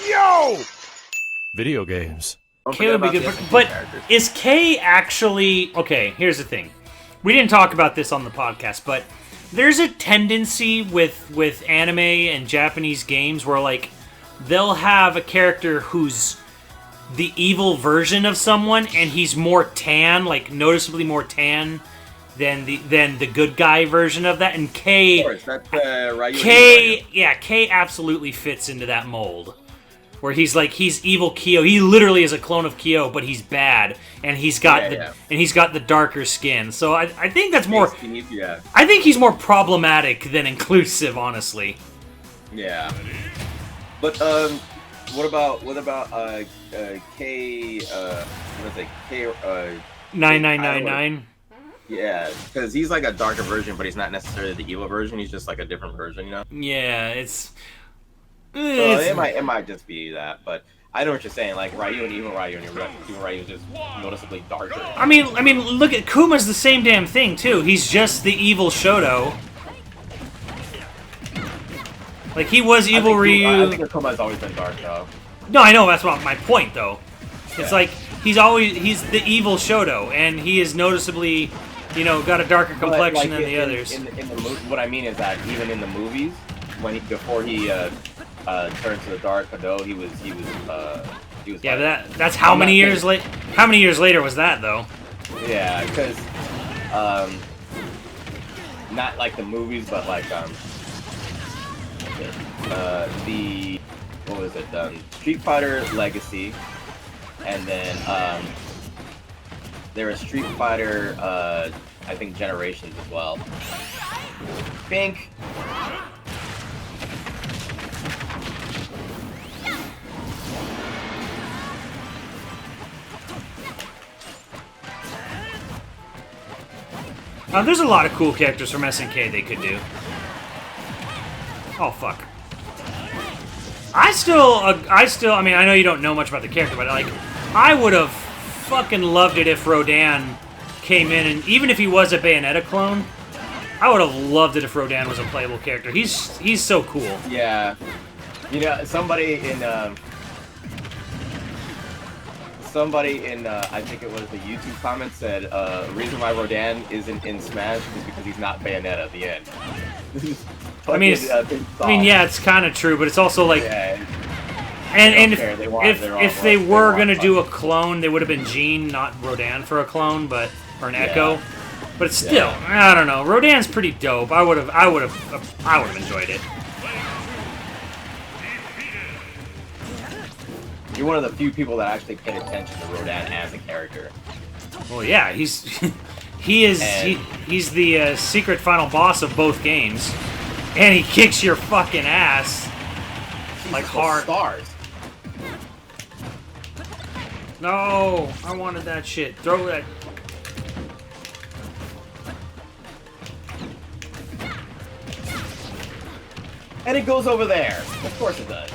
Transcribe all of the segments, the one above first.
Yo! Video games. K would be good, but is K actually... Okay, here's the thing. We didn't talk about this on the podcast, but there's a tendency with anime and Japanese games where, like, they'll have a character who's the evil version of someone, and he's more tan, like, noticeably more tan than the good guy version of that. And K... Of course, that's, K... Yeah, K absolutely fits into that mold. Where he's evil Kyo. He literally is a clone of Kyo, but he's bad, and he's got the darker skin. So I think that's more. Yeah. I think he's more problematic than inclusive, honestly. Yeah. But what about K? What is it? K? 9999. Yeah, because he's like a darker version, but he's not necessarily the evil version. He's just like a different version, you know. Yeah, it's. So it might just be that, but I know what you're saying. Like Ryu and even Ryu is just noticeably darker. I mean, look at Kuma's the same damn thing too. He's just the evil Shoto. Like he was evil Ryu. I think Kuma's always been dark though. No, I know that's not my point though. It's like he's the evil Shoto, and he is noticeably, got a darker complexion than the others. What I mean is that even in the movies, before he turned to the dark Hado, he was. Yeah, but that's how many years late? How many years later was that though? Yeah, because not like the movies, but like the what was it? Street Fighter Legacy, and then there was Street Fighter I think Generations as well. Pink. There's a lot of cool characters from SNK they could do. Oh, fuck. I mean, I know you don't know much about the character, but, like, I would have fucking loved it if Rodan came in, and even if he was a Bayonetta clone, I would have loved it if Rodan was a playable character. He's so cool. Yeah. Somebody in I think it was the YouTube comments said the reason why Rodan isn't in Smash is because he's not Bayonetta at the end. I mean, yeah, it's kind of true, but it's also like, and if they were gonna do a clone, they would have been Jean, not Rodan for a clone, or an Echo. But still, I don't know. Rodan's pretty dope. I would have enjoyed it. You're one of the few people that actually paid attention to Rodan as a character. Well, yeah, he's the secret final boss of both games, and he kicks your fucking ass like hard. Stars. No, I wanted that shit. Throw that. And it goes over there. Of course it does.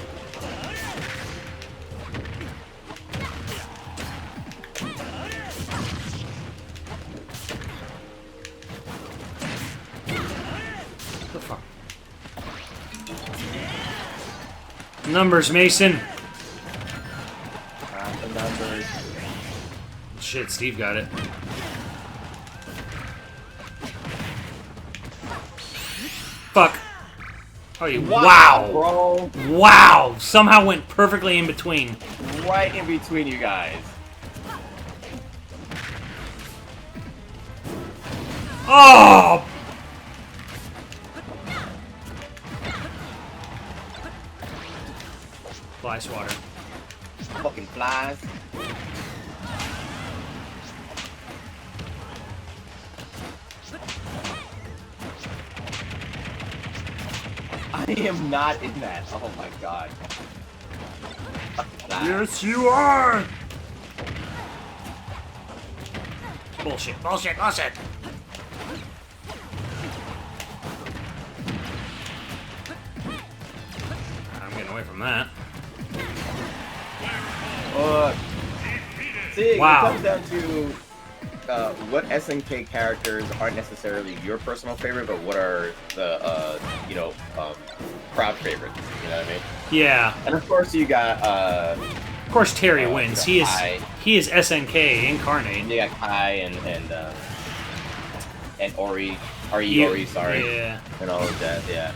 Numbers, Mason. The numbers. Shit, Steve got it. Fuck. Oh, wow. Bro. Wow. Somehow went perfectly in between. Right in between you guys. Oh! Fly swatter. Fucking flies. I am not in that. Oh my god. Yes, you are! Bullshit, bullshit, bullshit! I'm getting away from that. See, wow. It comes down to what SNK characters aren't necessarily your personal favorite, but what are the crowd favorites. You know what I mean? Yeah. And of course you got Of course Terry wins. He is SNK incarnate. You got Kai and Ori, Ori, sorry. Yeah. And all of that, yeah.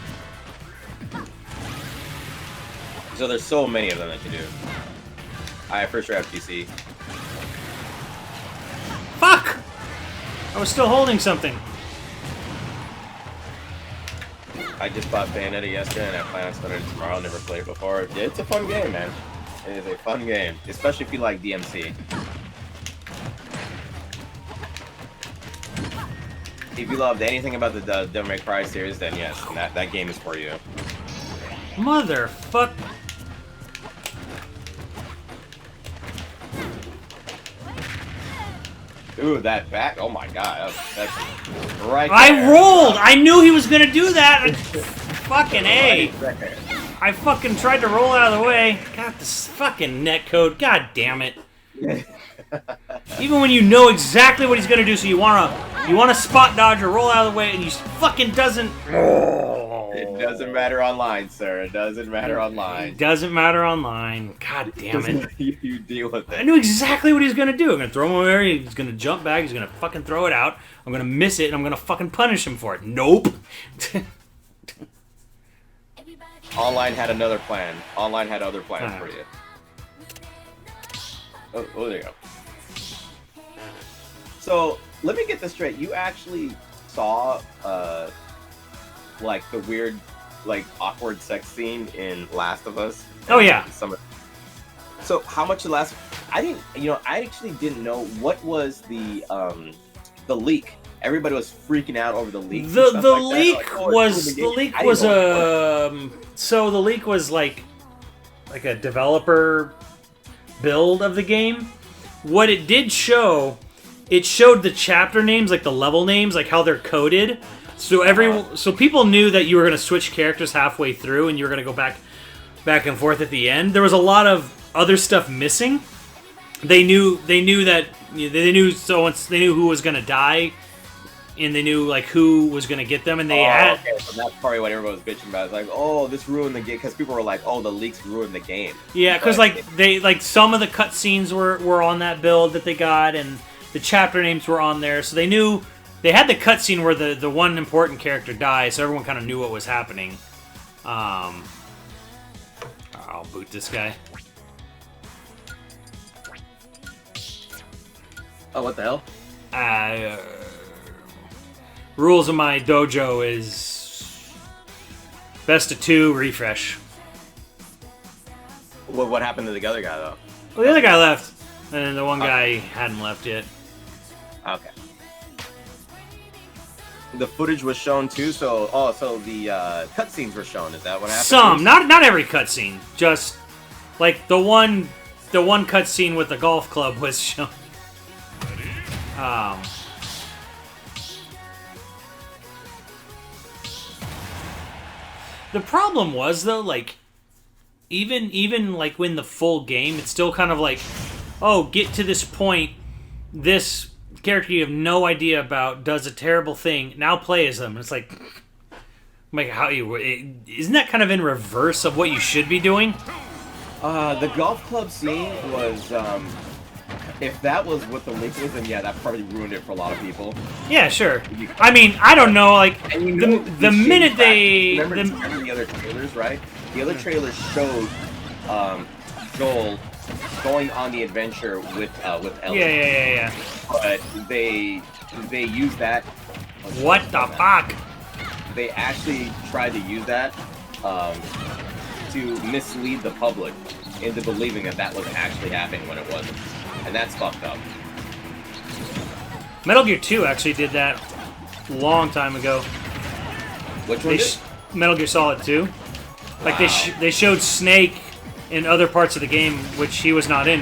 So there's so many of them that you do. I for sure have PC. Fuck! I was still holding something. I just bought Bayonetta yesterday and I plan on starting it tomorrow. Never played it before. It's a fun game, man. It is a fun game, especially if you like DMC. If you loved anything about the Devil May Cry series, then yes, that game is for you. Motherfuck. Ooh, that back! Oh my god, that's right. I rolled. I knew he was gonna do that. Fucking A. Right there. I fucking tried to roll out of the way. Got this fucking netcode. God damn it. Even when you know exactly what he's gonna do, so you wanna spot dodge or roll out of the way, and you fucking doesn't. It doesn't matter online, sir. It doesn't matter online. It doesn't matter online. God damn it. You deal with it. I knew exactly what he was gonna do. I'm gonna throw him over. He's gonna jump back. He's gonna fucking throw it out. I'm gonna miss it, and I'm gonna fucking punish him for it. Nope. Online had another plan. Online had other plans for you. Oh, there you go. So let me get this straight. You actually saw like the weird, like awkward sex scene in Last of Us. Oh yeah. So how much the last? I didn't. You know, I actually didn't know what was the leak. Everybody was freaking out over the leak. The leak was so the leak was like a developer build of the game. What it did show, it showed the chapter names, like the level names, like how they're coded. So so people knew that you were going to switch characters halfway through, and you were going to go back and forth at the end. There was a lot of other stuff missing. They knew who was going to die, and they knew like who was going to get them, and they had. Okay, so that's probably what everyone was bitching about. It's like, oh, this ruined the game, because people were like, oh, the leaks ruined the game. Yeah, because like some of the cutscenes were on that build that they got, and the chapter names were on there, so they knew. They had the cutscene where the one important character dies, so everyone kind of knew what was happening. I'll boot this guy. Oh, what the hell? Rules of my dojo is best of 2, refresh. What happened to the other guy, though? Well, the other guy left, and then the one guy hadn't left yet. Okay. The footage was shown too, so the cutscenes were shown. Is that what happened? Some, not every cutscene. Just like the one cutscene with the golf club was shown. The problem was though, like even like when the full game, it's still kind of like, oh, get to this point, this character you have no idea about does a terrible thing. Now play as them. It's like how isn't that kind of in reverse of what you should be doing? The golf club scene was if that was what the leak was, then yeah, that probably ruined it for a lot of people. Yeah, sure. I mean, I don't know. Like the minute they remember the other trailers, right? The other trailers showed Joel going on the adventure with Ellie. Yeah. But they used that. What the fuck? They actually tried to use that to mislead the public into believing that was actually happening when it wasn't, and that's fucked up. Metal Gear 2 actually did that a long time ago. Which one? Metal Gear Solid 2. Like they showed Snake in other parts of the game, which he was not in,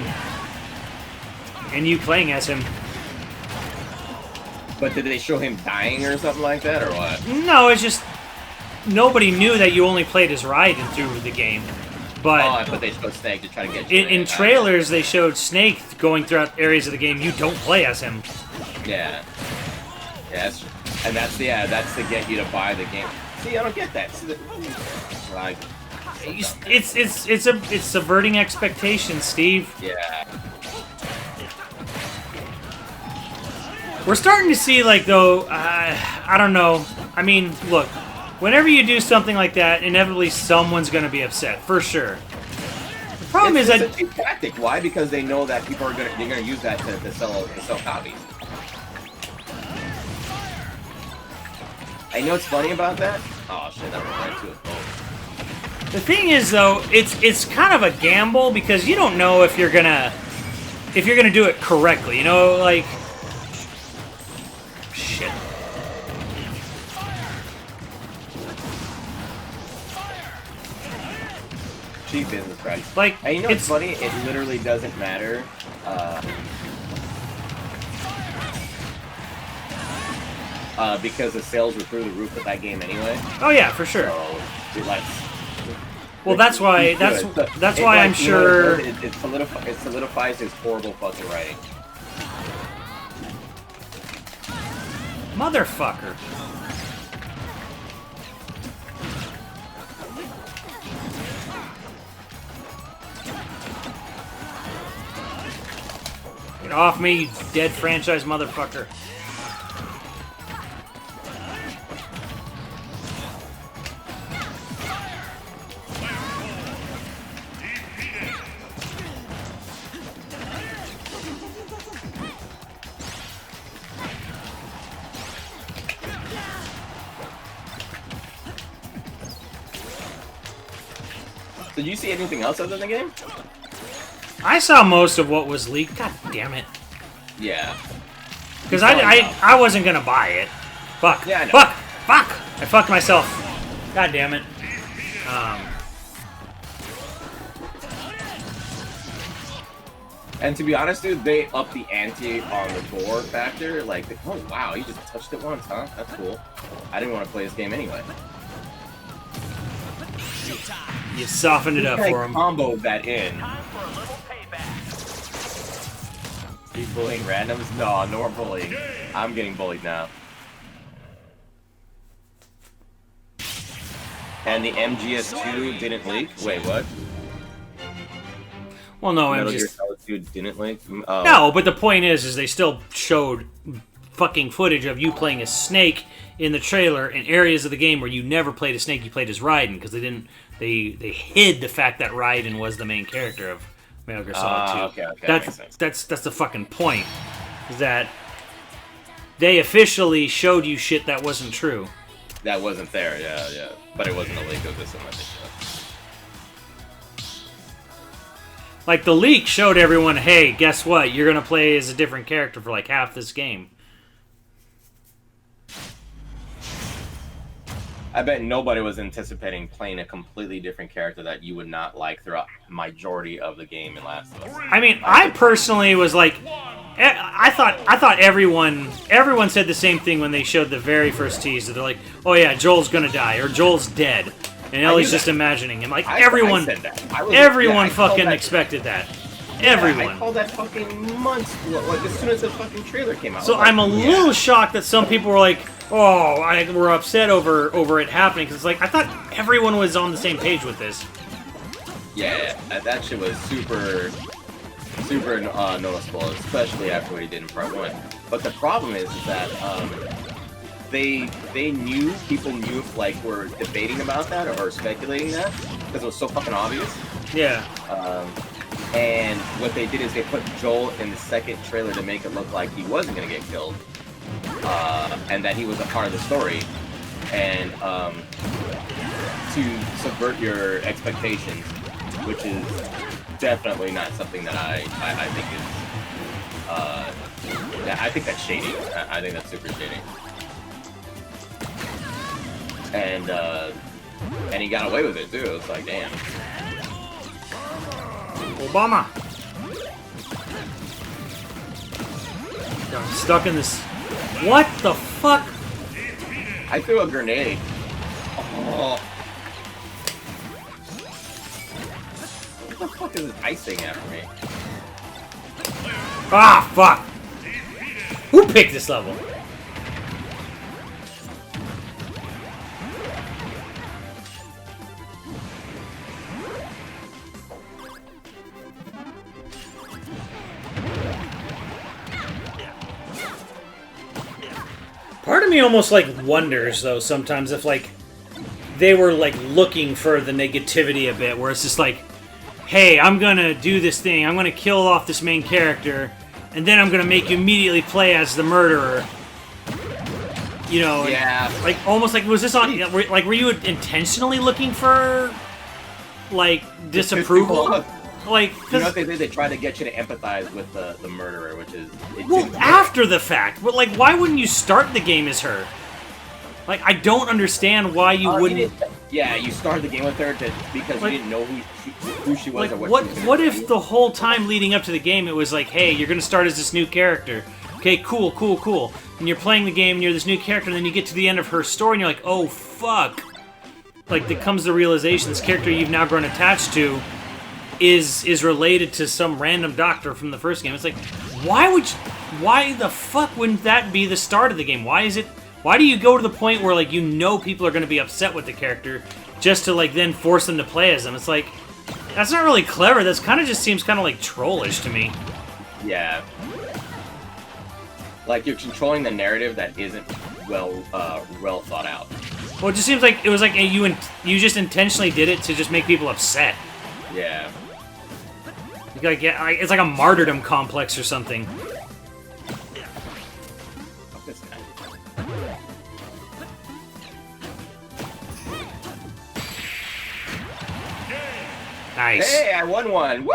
and you playing as him. But did they show him dying or something like that, or what? No, it's just nobody knew that you only played as Raiden through the game. But they showed Snake to try to get you. In trailers, they showed Snake going throughout areas of the game you don't play as him. Yeah. Yes. And that's to get you to buy the game. See, I don't get that. Like, it's subverting expectations, Steve. yeah. We're starting to see, like, though, I don't know. I mean, look, whenever you do something like that, inevitably someone's going to be upset, for sure. The problem is It's that a cheap tactic. Why? Because they know that people are gonna use that to sell copies. I know what's funny about that. Oh shit! That was right to it. the thing is, though, it's kind of a gamble because you don't know if you're gonna do it correctly. You know, like. Shit. Cheap business practice. Like, and you know what's funny? It literally doesn't matter. Because the sales were through the roof with that game anyway. Oh yeah, for sure. So, like, well, that's why. That's why I'm sure. It solidifies his horrible fucking writing. Motherfucker. Get off me, you dead franchise motherfucker. Did you see anything else other than the game? I saw most of what was leaked. God damn it. Yeah. Because I wasn't gonna buy it. Fuck. Yeah, I know. Fuck. Fuck. I fucked myself. God damn it. And to be honest, dude, they upped the ante on the gore factor. Like, oh wow, you just touched it once, huh? That's cool. I didn't want to play this game anyway. You softened it up for him. Comboed that in. Time for a little payback. Are you bullying randoms? No, no more bullying. I'm getting bullied now. And the MGS2 didn't leak? Wait, what? Well, no, Metal Gear MGS. Solid 2 didn't leak? Oh. No, but the point is they still showed fucking footage of you playing as Snake in the trailer in areas of the game where you never played as Snake, you played as Raiden, because they hid the fact that Raiden was the main character of Metal Gear Solid 2. Okay, that makes sense. That's the fucking point. Is that they officially showed you shit that wasn't true. That wasn't there, yeah. But it wasn't a leak of this one, I think. Like, the leak showed everyone, hey, guess what? You're gonna play as a different character for like half this game. I bet nobody was anticipating playing a completely different character that you would not like throughout majority of the game in Last of Us. I mean, I personally was like, I thought everyone said the same thing when they showed the very first teaser. They're like, oh yeah, Joel's gonna die, or Joel's dead. And Ellie's just imagining him. Like, everyone said that. Everyone fucking expected that. Everyone. I called that fucking months, like as soon as the fucking trailer came out. So I'm a little shocked that some people were like, oh, we're upset over it happening. Because, like, I thought everyone was on the same page with this. Yeah, that shit was super noticeable, especially after what he did in part 1. But the problem is that people knew, like, were debating about that or speculating that because it was so fucking obvious. Yeah. And what they did is they put Joel in the second trailer to make it look like he wasn't gonna get killed, and that he was a part of the story, and to subvert your expectations, which is definitely not something that I think is. I think that's shady. I think that's super shady. And he got away with it too. It's like, damn. Obama. I'm stuck in this. What the fuck? I threw a grenade. Oh. What the fuck is this ice thing after me? Ah, fuck. Who picked this level? of me almost like wonders though sometimes if like they were like looking for the negativity a bit, where it's just like, hey, I'm gonna do this thing, I'm gonna kill off this main character, and then I'm gonna make you immediately play as the murderer. You know, yeah. Like almost like was this on? Like were you intentionally looking for like disapproval? Like, you know what they did? They tried to get you to empathize with the murderer, which is well after the fact. But like, why wouldn't you start the game as her? Like, I don't understand why you wouldn't. Yeah, you started the game with her because like, you didn't know who she was or what. She was What if the whole time leading up to the game it was like, hey, you're gonna start as this new character. Okay, cool. And you're playing the game and you're this new character, and then you get to the end of her story and you're like, oh fuck. Like, there comes the realization this character you've now grown attached to is related to some random doctor from the first game. It's like, why the fuck wouldn't that be the start of the game? Why do you go to the point where like you know people are going to be upset with the character just to like then force them to play as them? It's like, that's not really clever. That's kind of just seems kind of like trollish to me. Yeah. Like you're controlling the narrative that isn't well thought out. Well, it just seems like it was like you just intentionally did it to just make people upset. Yeah. Like, it's like a martyrdom complex or something. Fuck this guy. Nice. Hey, I won one! Woo!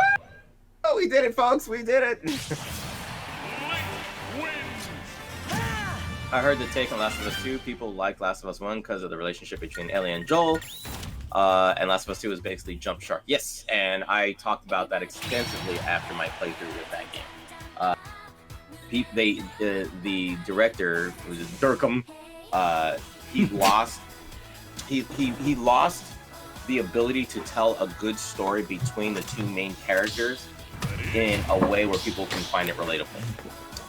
Oh, we did it, folks! We did it! I heard the take on Last of Us 2. People like Last of Us 1 because of the relationship between Ellie and Joel. And Last of Us 2 is basically jump shark. Yes, and I talked about that extensively after my playthrough with that game. The director, was it Durkham, he lost the ability to tell a good story between the two main characters in a way where people can find it relatable.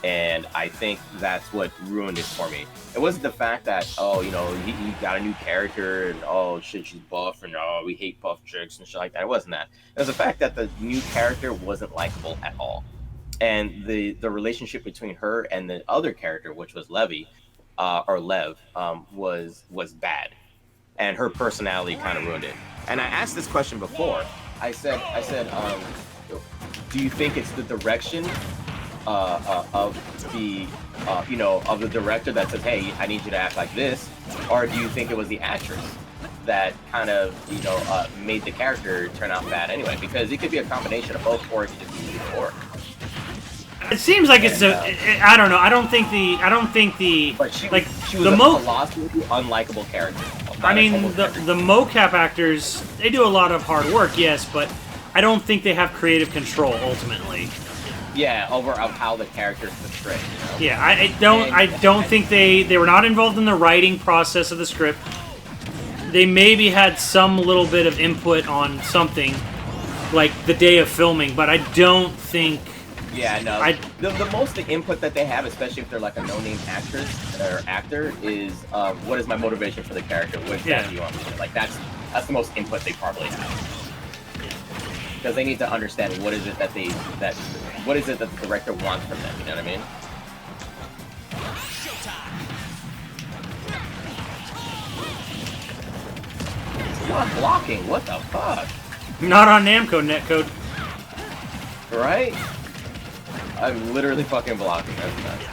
And I think that's what ruined it for me. It wasn't the fact that, oh, you know, he got a new character and, oh, shit, she's buff and, oh, we hate buff chicks and shit like that. It wasn't that. It was the fact that the new character wasn't likable at all. And the relationship between her and the other character, which was Lev, was bad. And her personality kind of ruined it. And I asked this question before. I said, do you think it's the direction of the director that says, hey, I need you to act like this, or do you think it was the actress that kind of made the character turn out bad anyway? Because it could be a combination of both, or it could just be work. It seems like it's I don't know. I don't think the but she like was the a colossally unlikable character. I mean, the mocap actors, they do a lot of hard work, yes, but I don't think they have creative control ultimately. Yeah, over of how the character's portrayed. You know? Yeah, I don't think they were not involved in the writing process of the script. They maybe had some little bit of input on something, like the day of filming, but I don't think. Yeah, no. The most input that they have, especially if they're like a no-name actress or actor, is what is my motivation for the character? Which do you want me to do? Like that's the most input they probably have. Because they need to understand what is it that the director wants from them, you know what I mean? What blocking? What the fuck? Not on Namco netcode. Right? I'm literally fucking blocking. That's nuts.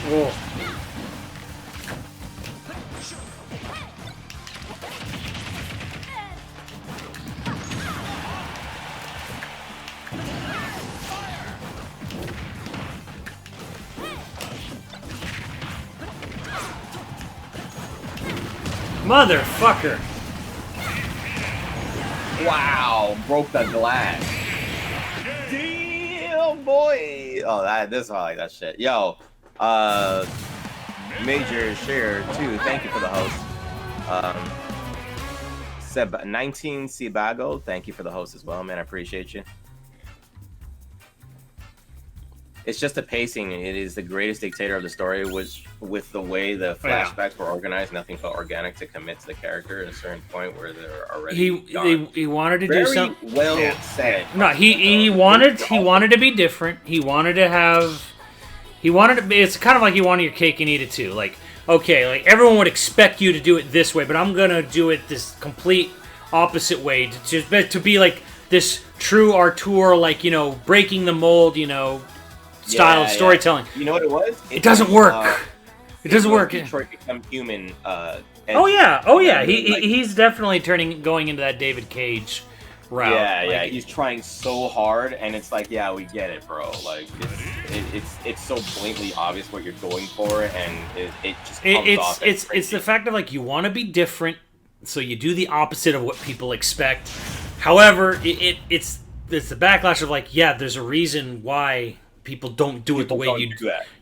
Whoa. Motherfucker! Wow, broke the glass. Damn, boy. Oh, this I like that shit. Yo, Major Share too. Thank you for the host. 19 Cibago. Thank you for the host as well, man. I appreciate you. It's just the pacing. It is the greatest dictator of the story. Was with the way the flashbacks were organized, nothing felt organic to commit to the character at a certain point where they're already gone. He wanted to Very do something. well said. No, he wanted to be different. He wanted to have. He wanted to be. It's kind of like you wanted your cake and eat it too. Like, okay, like everyone would expect you to do it this way, but I'm gonna do it this complete opposite way to be like this true Artur, like, you know, breaking the mold, you know, style of storytelling. You know what it was? It doesn't work. It doesn't work. Detroit Become Human. Oh yeah. He's definitely going into that David Cage route. Yeah. He's trying so hard, and it's like, yeah, we get it, bro. Like, it's so blatantly obvious what you're going for, and it just comes off. It's the fact of, like, you want to be different, so you do the opposite of what people expect. However, it's the backlash of, like, yeah, there's a reason why people don't do it the way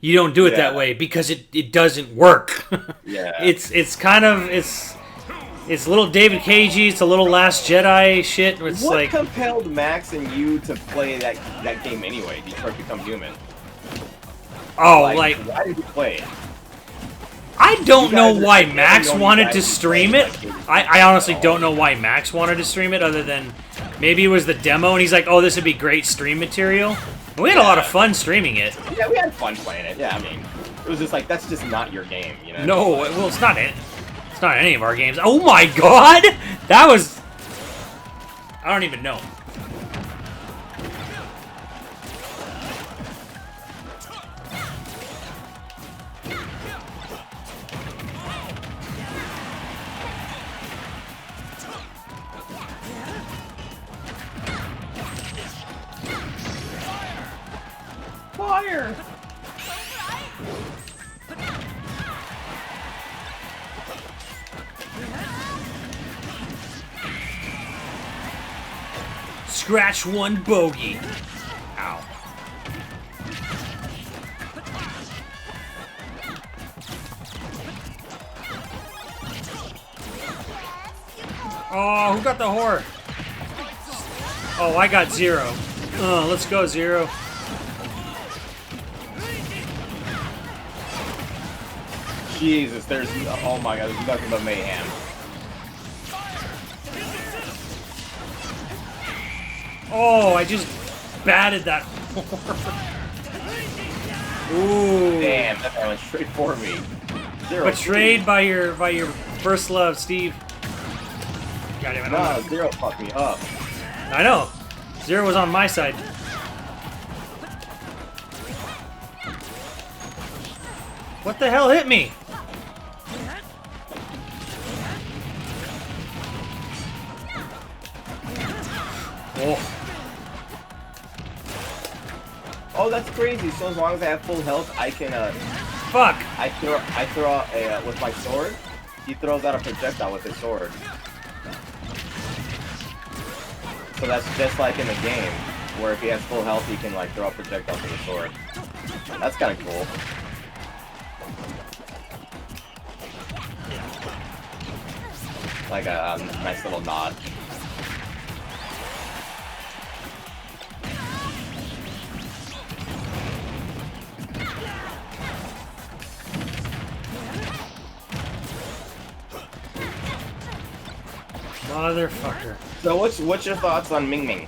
you don't do it that way, because it doesn't work. Yeah. It's kind of it's a little David Cagey, it's a little Last Jedi shit. It's what like, compelled Max and you to play that game anyway, Detroit Become Human? Oh, like why did you play it? I don't know why Max wanted to stream it. I honestly don't know why Max wanted to stream it, other than maybe it was the demo and he's like, oh, this would be great stream material. And we had a lot of fun streaming it. Yeah, we had fun playing it. Yeah, I mean, it was just like, that's just not your game, you know? No, well, it's not it. It's not any of our games. Oh my god! That was... I don't even know. Fire! Scratch one bogey. Ow. Oh, who got the whore? Oh, I got Zero. Oh, let's go, Zero. Jesus, there's... Oh my god, there's nothing but mayhem. Oh, I just batted that. Ooh. Damn, that guy went straight for me. Zero. Betrayed by your first love, Steve. God damn it. No, Zero fucked me up. I know. Zero was on my side. What the hell hit me? Oh. Oh, that's crazy. So as long as I have full health, I can, Fuck. I throw out a, with my sword. He throws out a projectile with his sword. So that's just like in the game, where if he has full health, he can, like, throw out projectiles with his sword. That's kind of cool. Like a nice little nod. Motherfucker. So what's your thoughts on Ming Ming?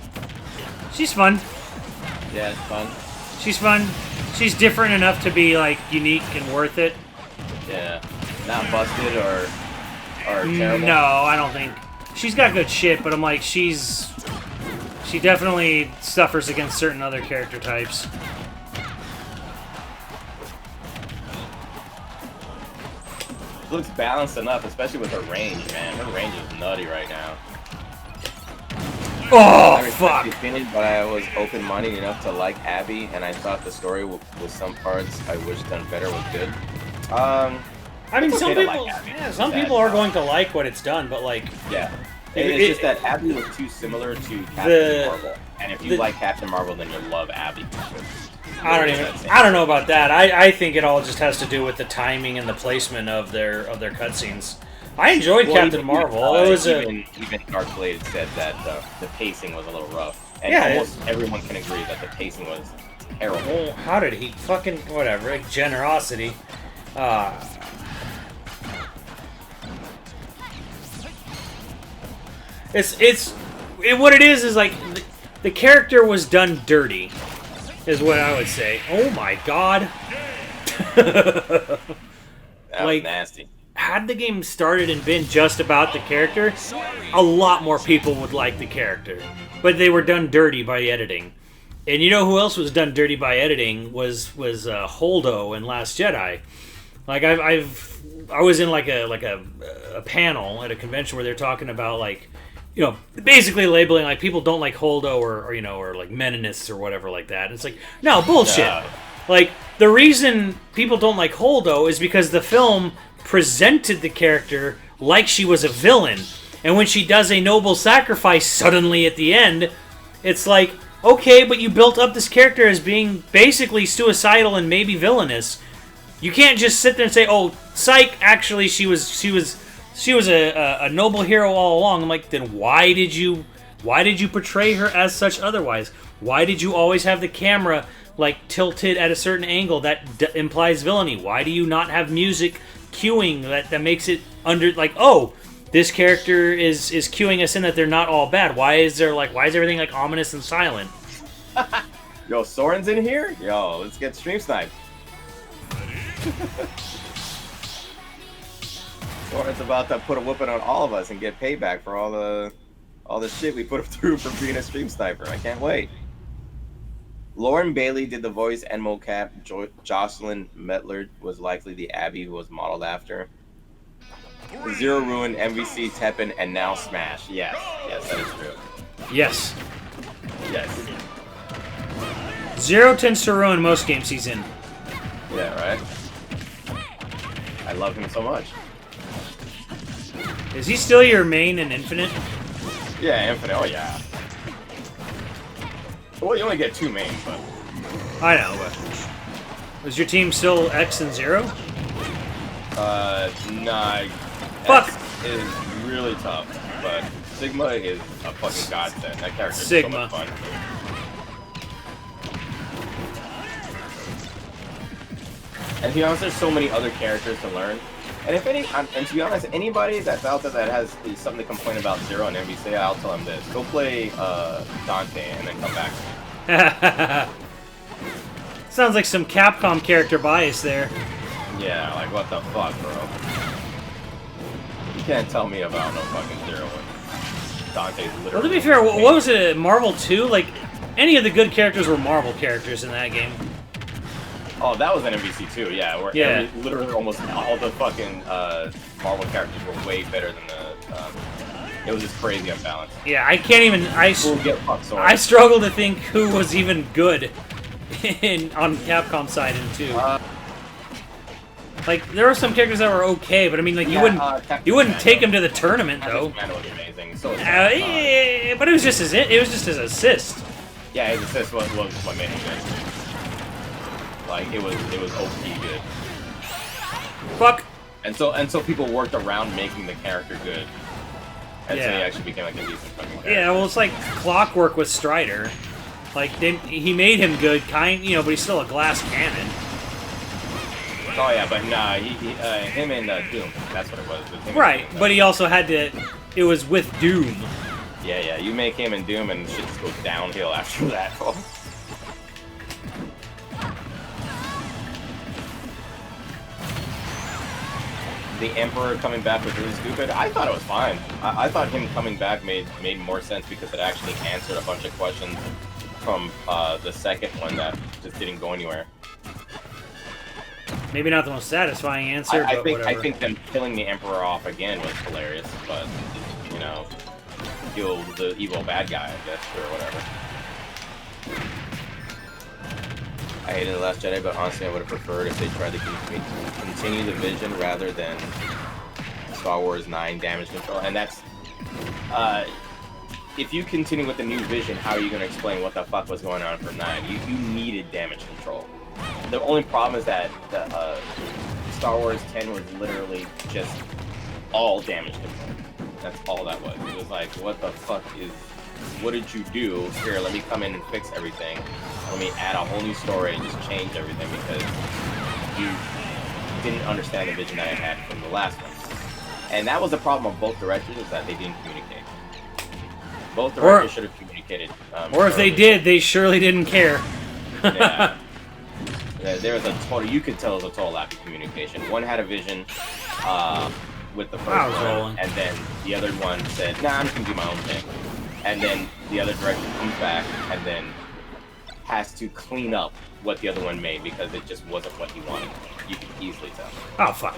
She's fun. Yeah, it's fun. She's fun. She's different enough to be, like, unique and worth it. Yeah. Not busted or terrible. No, I don't think. She's got good shit, but I'm like, she definitely suffers against certain other character types. Looks balanced enough, especially with her range, man. Her range is nutty right now. Oh, fuck! But I was open-minded enough to like Abby, and I thought the story with some parts I wish done better was good. I mean, some people, some people are going to like what it's done, but like, yeah, it's just that Abby was too similar to Captain Marvel, and if you like Captain Marvel, then you'll love Abby. I don't know about that. I think it all just has to do with the timing and the placement of their cutscenes. I enjoyed Captain Marvel. It was even Dark Blade said that the pacing was a little rough, and almost everyone can agree that the pacing was terrible. Oh, how did he fucking whatever? Generosity. What it is like the character was done dirty, is what I would say. Oh my god. That like, was nasty. Had the game started and been just about the character, a lot more people would like the character. But they were done dirty by editing. And you know who else was done dirty by editing was Holdo in Last Jedi. Like I was in like a panel at a convention where they're talking about like, you know, basically labeling like people don't like Holdo or you know, or like Meninists or whatever like that. And it's like, no, bullshit. Like the reason people don't like Holdo is because the film presented the character like she was a villain. And when she does a noble sacrifice suddenly at the end, it's like, okay, but you built up this character as being basically suicidal and maybe villainous. You can't just sit there and say, "Oh, psych, actually she was a noble hero all along." I'm like, then why did you portray her as such otherwise? Why did you always have the camera like tilted at a certain angle that implies villainy? Why do you not have music cueing that makes it under like, oh, this character is cueing us in that they're not all bad? Why is everything like ominous and silent? Yo, Soren's in here? Yo, let's get stream sniped. Soren's about to put a whooping on all of us and get payback for all the shit we put him through for being a stream sniper. I can't wait. Lauren Bailey did the voice and mocap. Jocelyn Mettler was likely the Abby who was modeled after. Zero Ruin, MVC, Teppen, and now Smash. Yes, yes, that is true. Yes. Yes. Zero tends to ruin most games he's in. Yeah, right? I love him so much. Is he still your main in Infinite? Yeah, Infinite. Oh, yeah. Well, you only get two mains, but... I know, but... Was your team still X and Zero? Nah. Fuck! X is really tough, but Sigma is a fucking godsend. That character is Sigma. so much fun. And to be honest, there's so many other characters to learn. And and to be honest, anybody that's out there that has something to complain about Zero and MVC, I'll tell them this: go play Dante and then come back. Sounds like some Capcom character bias there. Yeah, like what the fuck, bro? You can't tell me about no fucking Zero when Dante's literally... Well, to be fair, what was it, Marvel 2? Like, any of the good characters were Marvel characters in that game. Oh, that was an MVC too, yeah. Where literally almost all the fucking Marvel characters were way better than the... it was just crazy unbalanced. Yeah, I can't even... I struggle to think who was even good on Capcom side in 2. Like, there were some characters that were okay, but I mean, like, you wouldn't take him to the tournament, though. Captain was amazing. So but it was just his assist. Yeah, his assist was what made him good. Like, it was OP good. Fuck. And so people worked around making the character good. And so he actually became like a decent fucking character. Yeah, well, it's like Clockwork with Strider. Like, he made him good, but he's still a glass cannon. Oh yeah, but nah, him and Doom, that's what it was. Right, but he also had to, it was with Doom. Yeah, you make him and Doom and shit just goes downhill after that. The Emperor coming back was really stupid. I thought it was fine. I thought him coming back made more sense because it actually answered a bunch of questions from the second one that just didn't go anywhere. Maybe not the most satisfying answer, but whatever. I think them killing the Emperor off again was hilarious, but, kill the evil bad guy, I guess, or whatever. I hated The Last Jedi, but honestly I would have preferred if they tried to continue the vision rather than Star Wars 9 damage control. And that's... if you continue with the new vision, how are you going to explain what the fuck was going on for 9? You needed damage control. The only problem is that the Star Wars 10 was literally just all damage control. That's all that was. It was like, what the fuck is what did you do? Here, let me come in and fix everything. Let me add a whole new story and just change everything because you didn't understand the vision that I had from the last one. And that was the problem of both directors, is that they didn't communicate. Both directors should have communicated. Or if they did, they surely didn't care. Yeah. There was a total, you could tell it was a total lack of communication. One had a vision with the first one, and then the other one said, nah, I'm just going to do my own thing. And then the other director comes back and then has to clean up what the other one made because it just wasn't what he wanted. You can easily tell. Oh, fuck.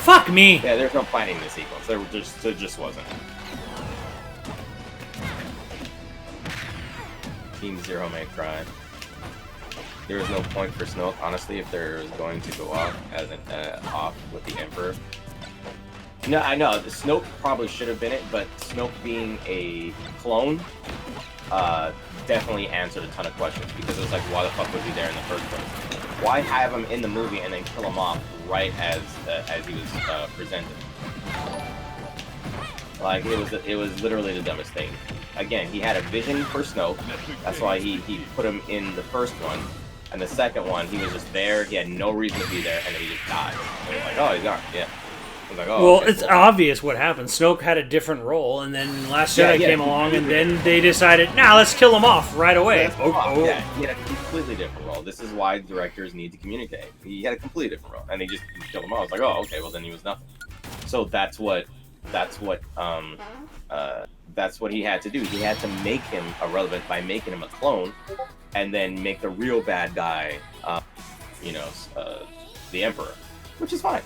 Fuck me! Yeah, there's no fighting in the sequence. There just wasn't. Team Zero may cry. There was no point for Snoke, honestly, if there was going to go off as an off with the Emperor. No, I know the Snoke probably should have been it, but Snoke being a clone definitely answered a ton of questions because it was like, why the fuck was he there in the first place? Why have him in the movie and then kill him off right as he was presented? Like it was literally the dumbest thing. Again, he had a vision for Snoke. That's why he put him in the first one. And the second one, he was just there. He had no reason to be there, and then he just died. And it was like, oh, he's gone. Yeah. I was like, oh. Well, okay, it's cool. Obvious what happened. Snoke had a different role, and then Last Jedi came along, and different. then they decided, nah, let's kill him off right away. Yeah, he had a completely different role. This is why directors need to communicate. He had a completely different role, and they just killed him off. I was like, oh, okay, well then he was nothing. So that's what he had to do. He had to make him irrelevant by making him a clone, and then make the real bad guy, the Emperor, which is fine.